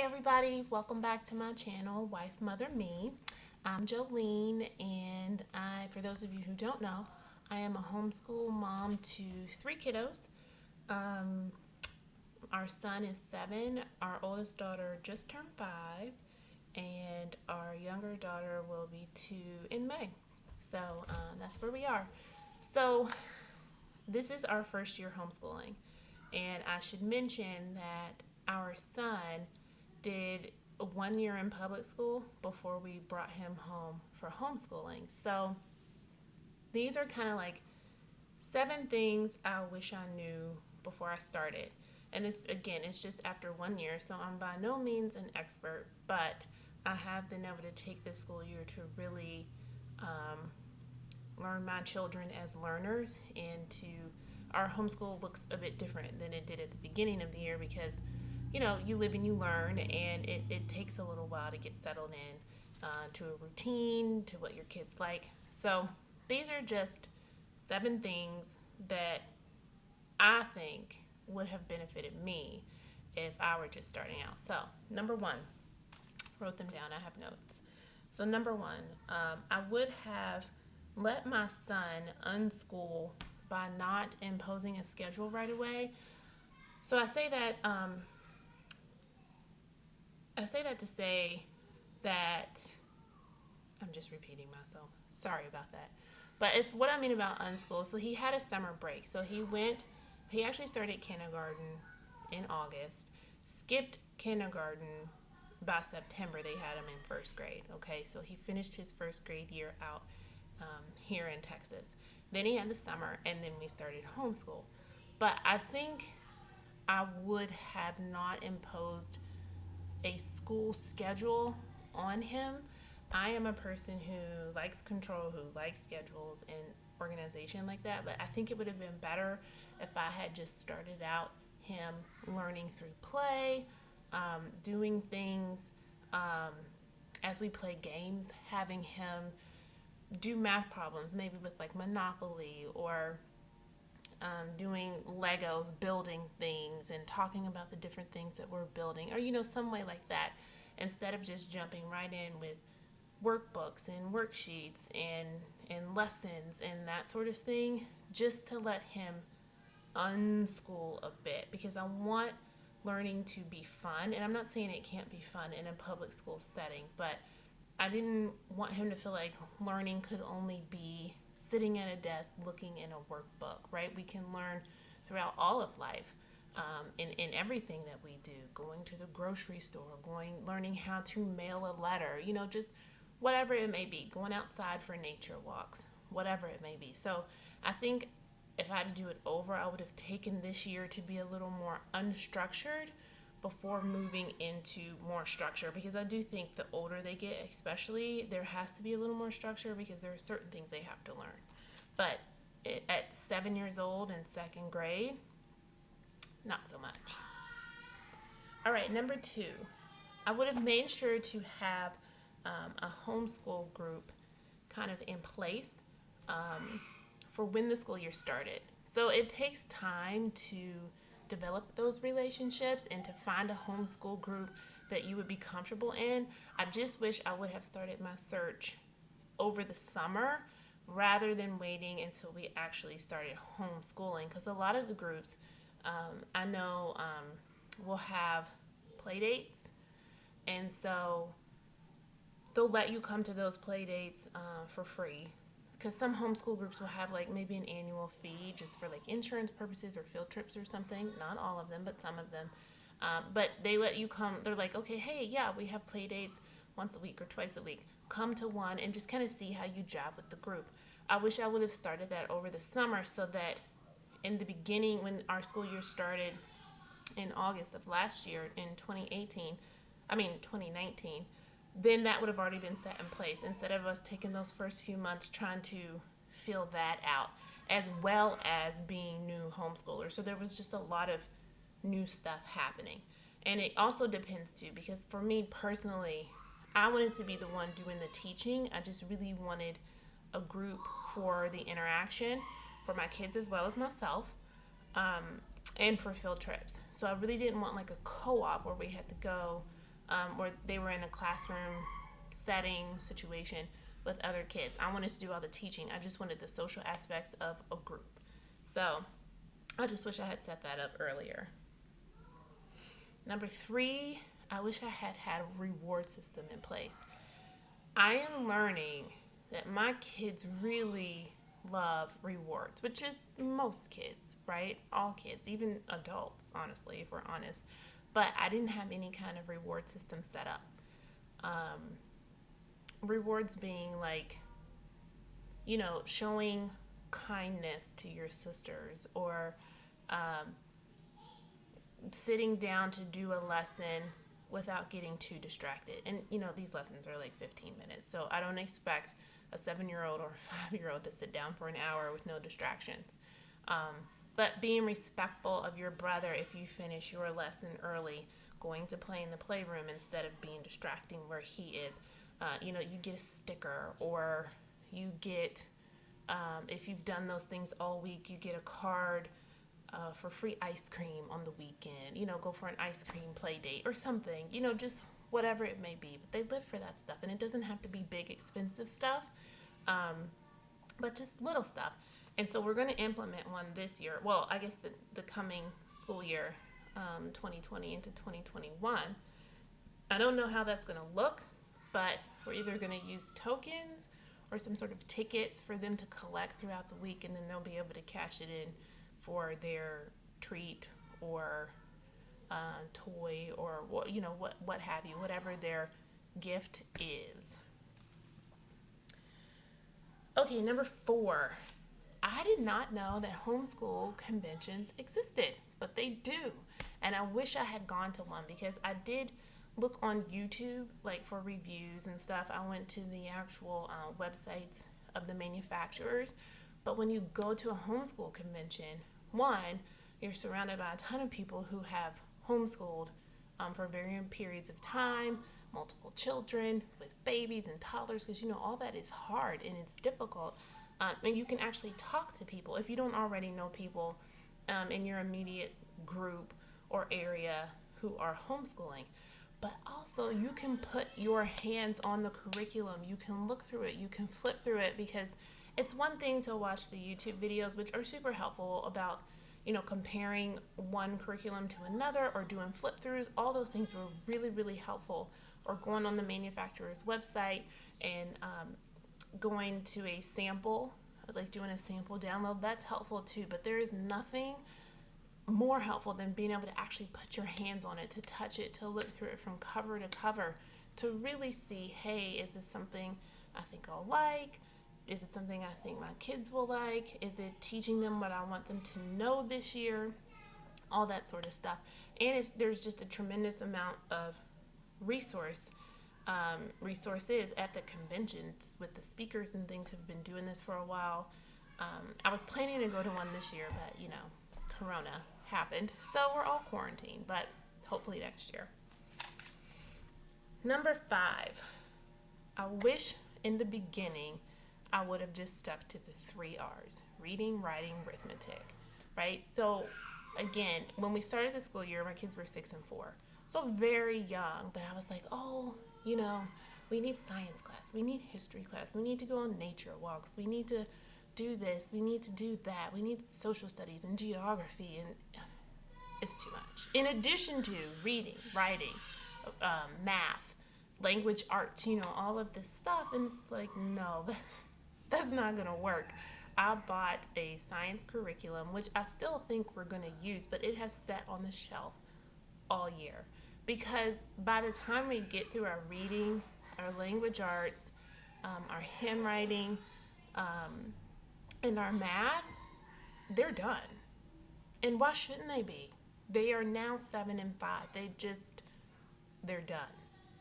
Everybody, welcome back to my channel, Wife Mother Me. I'm Jolene, and for those of you who don't know, I am a homeschool mom to three kiddos. Um, our son is 7, our oldest daughter just turned 5, and our younger daughter will be 2 in May. So that's where we are. So this is our first year homeschooling, and I should mention that our son did 1 year in public school before we brought him home for homeschooling. So these are kind of like 7 things I wish I knew before I started. And it's just after 1 year, so I'm by no means an expert, but I have been able to take this school year to really learn my children as learners, and to our homeschool looks a bit different than it did at the beginning of the year because you live and you learn, and it takes a little while to get settled in to a routine, to what your kids like. So these are just 7 things that I think would have benefited me if I were just starting out. So number 1, wrote them down, I have notes. So number 1, I would have let my son unschool by not imposing a schedule right away. So I say that to say that I'm just repeating myself. Sorry about that. But it's what I mean about unschool. So he had a summer break. So he actually started kindergarten in August, skipped kindergarten by September. They had him in first grade. Okay, so he finished his first grade year out here in Texas. Then he had the summer, and then we started homeschool. But I think I would have not imposed a school schedule on him. I am a person who likes control, who likes schedules and organization like that, but I think it would have been better if I had just started out him learning through play, doing things as we play games, having him do math problems, maybe with like Monopoly, or doing Legos, building things, and talking about the different things that we're building, or some way like that, instead of just jumping right in with workbooks and worksheets and lessons and that sort of thing, just to let him unschool a bit, because I want learning to be fun. And I'm not saying it can't be fun in a public school setting, but I didn't want him to feel like learning could only be sitting at a desk looking in a workbook, right? We can learn throughout all of life, in everything that we do, going to the grocery store, learning how to mail a letter, just whatever it may be, going outside for nature walks, whatever it may be. So I think if I had to do it over, I would have taken this year to be a little more unstructured before moving into more structure, because I do think the older they get, especially, there has to be a little more structure because there are certain things they have to learn. But at 7 years old in second grade, not so much. All right, number 2, I would have made sure to have a homeschool group kind of in place for when the school year started. So it takes time to develop those relationships and to find a homeschool group that you would be comfortable in. I just wish I would have started my search over the summer rather than waiting until we actually started homeschooling, because a lot of the groups I know will have play dates, and so they'll let you come to those play dates for free, because some homeschool groups will have like maybe an annual fee just for like insurance purposes or field trips or something. Not all of them, but some of them. But they let you come. They're like, okay, hey, yeah, we have play dates once a week or twice a week. Come to one and just kind of see how you jive with the group. I wish I would have started that over the summer, so that in the beginning, when our school year started in August of last year in 2019, then that would have already been set in place, instead of us taking those first few months trying to fill that out, as well as being new homeschoolers. So there was just a lot of new stuff happening. And it also depends too, because for me personally, I wanted to be the one doing the teaching. I just really wanted a group for the interaction for my kids as well as myself, and for field trips. So I really didn't want like a co-op where we had to go where they were in a classroom setting situation with other kids. I wanted to do all the teaching. I just wanted the social aspects of a group. So I just wish I had set that up earlier. Number 3, I wish I had had a reward system in place. I am learning that my kids really love rewards, which is most kids, right? All kids, even adults, honestly, if we're honest. But I didn't have any kind of reward system set up. Rewards being like, showing kindness to your sisters, or sitting down to do a lesson without getting too distracted. And, these lessons are like 15 minutes. So I don't expect a 7-year-old or a 5-year-old to sit down for an hour with no distractions. But being respectful of your brother if you finish your lesson early, going to play in the playroom instead of being distracting where he is. You get a sticker, or you get, if you've done those things all week, you get a card for free ice cream on the weekend. Go for an ice cream play date or something, just whatever it may be. But they live for that stuff, and it doesn't have to be big, expensive stuff, but just little stuff. And so we're going to implement one this year. Well, I guess the coming school year, 2020 into 2021. I don't know how that's going to look, but we're either going to use tokens or some sort of tickets for them to collect throughout the week, and then they'll be able to cash it in for their treat or toy, or what have you, whatever their gift is. Okay, number 4. I did not know that homeschool conventions existed, but they do. And I wish I had gone to one, because I did look on YouTube, like for reviews and stuff. I went to the actual websites of the manufacturers. But when you go to a homeschool convention, one, you're surrounded by a ton of people who have homeschooled for varying periods of time, multiple children with babies and toddlers, because all that is hard and it's difficult. And you can actually talk to people if you don't already know people in your immediate group or area who are homeschooling. But also, you can put your hands on the curriculum. You can look through it. You can flip through it, because it's one thing to watch the YouTube videos, which are super helpful about, comparing one curriculum to another, or doing flip throughs. All those things were really, really helpful. Or going on the manufacturer's website and going to a sample, like doing a sample download, that's helpful too. But there is nothing more helpful than being able to actually put your hands on it, to touch it, to look through it from cover to cover, to really see, hey, is this something I think I'll like? Is it something I think my kids will like? Is it teaching them what I want them to know this year? All that sort of stuff. And there's just a tremendous amount of resources at the conventions with the speakers and things who've been doing this for a while. I was planning to go to one this year, but Corona happened, so we're all quarantined, but hopefully next year. Number 5, I wish in the beginning I would have just stuck to the 3 R's: reading, writing, arithmetic, right? So again, when we started the school year, my kids were 6 and 4, so very young, but I was like, we need science class, we need history class, we need to go on nature walks, we need to do this, we need to do that, we need social studies and geography, and it's too much. In addition to reading, writing, math, language arts, all of this stuff, and it's like, no, that's not gonna work. I bought a science curriculum, which I still think we're gonna use, but it has sat on the shelf all year. Because by the time we get through our reading, our language arts, our handwriting, and our math, they're done. And why shouldn't they be? They are now 7 and 5. They're done,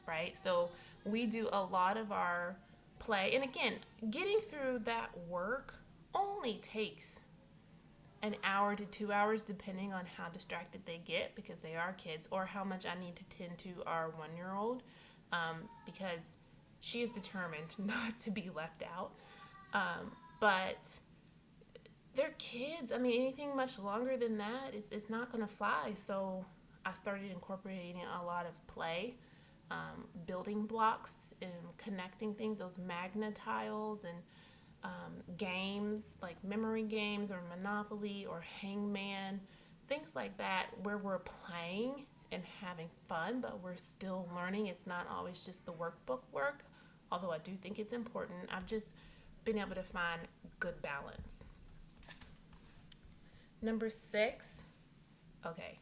right? So we do a lot of our play. And again, getting through that work only takes an hour to 2 hours, depending on how distracted they get, because they are kids, or how much I need to tend to our 1-year-old, because she is determined not to be left out. But they're kids. I mean, anything much longer than that, it's not going to fly. So I started incorporating a lot of play building blocks and connecting things, those magna tiles and games like memory games or Monopoly or Hangman, things like that, where we're playing and having fun, but we're still learning. It's not always just the workbook work, although I do think it's important. I've just been able to find good balance. Number 6, okay,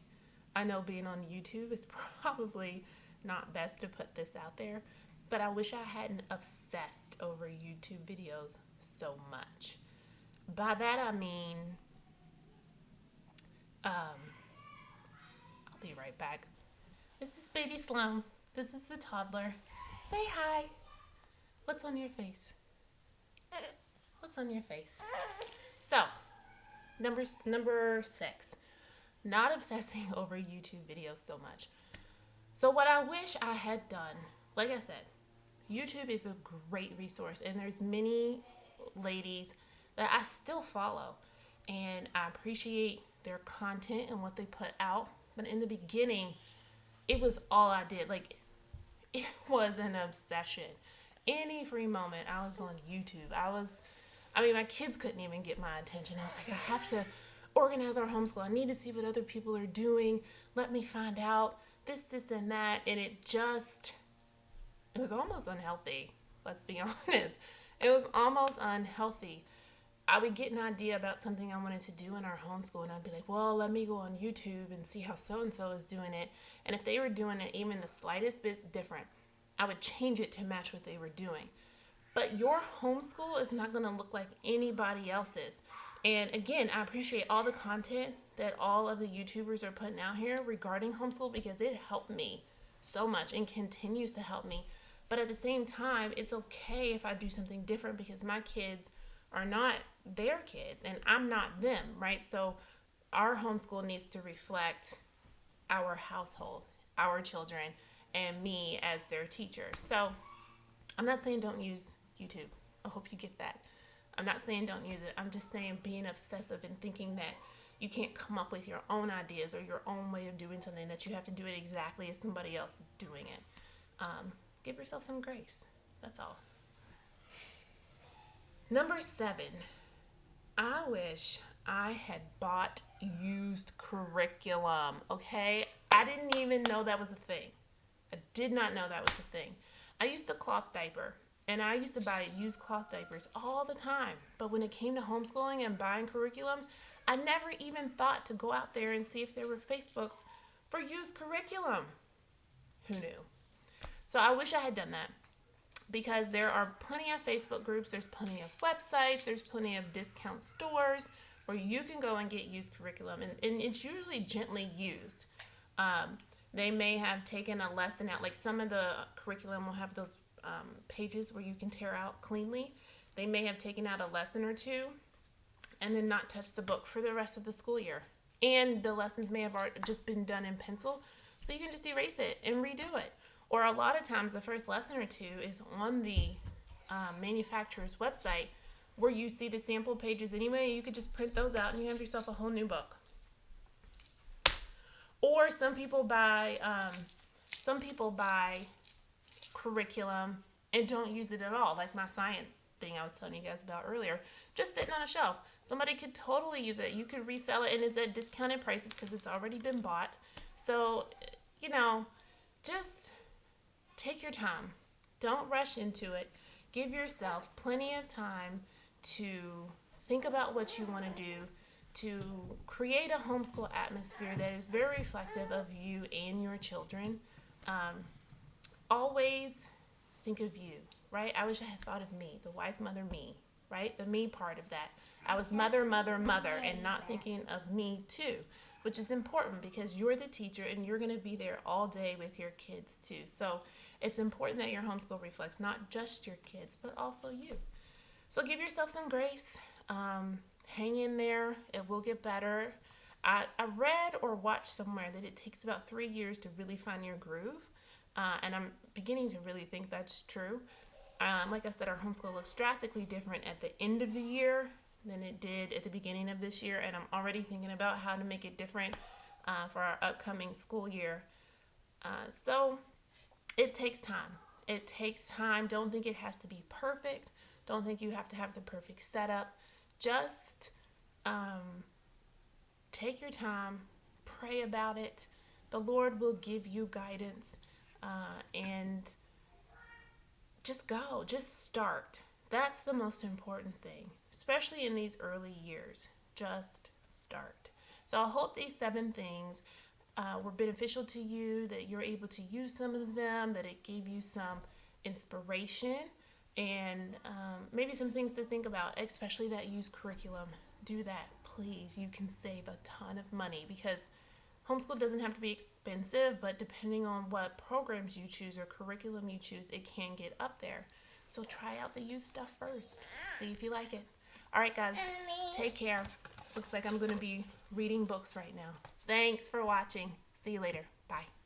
I know being on YouTube is probably not best to put this out there, but I wish I hadn't obsessed over YouTube videos so much. By that I mean, I'll be right back. This is baby Sloan. This is the toddler. Say hi. What's on your face? What's on your face? So, number 6, not obsessing over YouTube videos so much. So what I wish I had done, like I said, YouTube is a great resource, and there's many ladies that I still follow, and I appreciate their content and what they put out. But in the beginning, it was all I did. Like, it was an obsession. Any free moment, I was on YouTube. My kids couldn't even get my attention. I was like, I have to organize our homeschool. I need to see what other people are doing. Let me find out this, and that. And it was almost unhealthy. Let's be honest. It was almost unhealthy. I would get an idea about something I wanted to do in our homeschool, and I'd be like, well, let me go on YouTube and see how so-and-so is doing it. And if they were doing it even the slightest bit different, I would change it to match what they were doing. But your homeschool is not going to look like anybody else's. And again, I appreciate all the content that all of the YouTubers are putting out here regarding homeschool, because it helped me so much and continues to help me. But at the same time, it's okay if I do something different, because my kids are not their kids and I'm not them, right? So our homeschool needs to reflect our household, our children, and me as their teacher. So I'm not saying don't use YouTube. I hope you get that. I'm not saying don't use it. I'm just saying being obsessive and thinking that you can't come up with your own ideas or your own way of doing something, that you have to do it exactly as somebody else is doing it. Give yourself some grace. That's all. Number 7, I wish I had bought used curriculum, okay? I didn't even know that was a thing. I did not know that was a thing. I used to cloth diaper, and I used to buy used cloth diapers all the time. But when it came to homeschooling and buying curriculum, I never even thought to go out there and see if there were Facebooks for used curriculum. Who knew? So I wish I had done that, because there are plenty of Facebook groups, there's plenty of websites, there's plenty of discount stores where you can go and get used curriculum, and it's usually gently used. They may have taken a lesson out, like some of the curriculum will have those pages where you can tear out cleanly. They may have taken out a lesson or two and then not touched the book for the rest of the school year. And the lessons may have just been done in pencil, so you can just erase it and redo it. Or a lot of times the first lesson or two is on the manufacturer's website, where you see the sample pages anyway. You could just print those out and you have yourself a whole new book. Or some people buy curriculum and don't use it at all, like my science thing I was telling you guys about earlier, just sitting on a shelf. Somebody could totally use it. You could resell it, and it's at discounted prices because it's already been bought. So, just take your time. Don't rush into it. Give yourself plenty of time to think about what you want to do, to create a homeschool atmosphere that is very reflective of you and your children. Always think of you, right? I wish I had thought of me, the wife, mother, me, right? The me part of that. I was mother, and not thinking of me too, which is important because you're the teacher and you're going to be there all day with your kids too. So it's important that your homeschool reflects not just your kids, but also you. So give yourself some grace. Hang in there. It will get better. I read or watched somewhere that it takes about 3 years to really find your groove. And I'm beginning to really think that's true. Like I said, our homeschool looks drastically different at the end of the year than it did at the beginning of this year. And I'm already thinking about how to make it different for our upcoming school year. So it takes time. It takes time. Don't think it has to be perfect. Don't think you have to have the perfect setup. Just take your time, pray about it. The Lord will give you guidance, and just go, just start. That's the most important thing, especially in these early years. Just start. So I hope these 7 things were beneficial to you, that you're able to use some of them, that it gave you some inspiration, and maybe some things to think about, especially that use curriculum. Do that, please. You can save a ton of money, because homeschool doesn't have to be expensive, but depending on what programs you choose or curriculum you choose, it can get up there. So try out the used stuff first. See if you like it. All right, guys, take care. Looks like I'm going to be reading books right now. Thanks for watching. See you later. Bye.